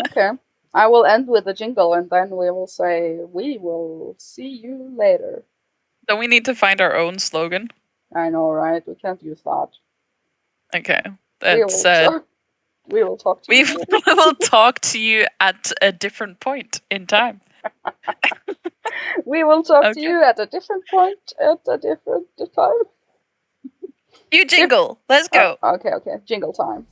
Okay. I will end with a jingle and then we will say, we will see you later. Don't we need to find our own slogan? I know, right? We can't use that. Okay. We will talk to you. We will talk to you at a different point in time. We will talk to you at a different point at a different time. You jingle. Let's go. Okay. Jingle time.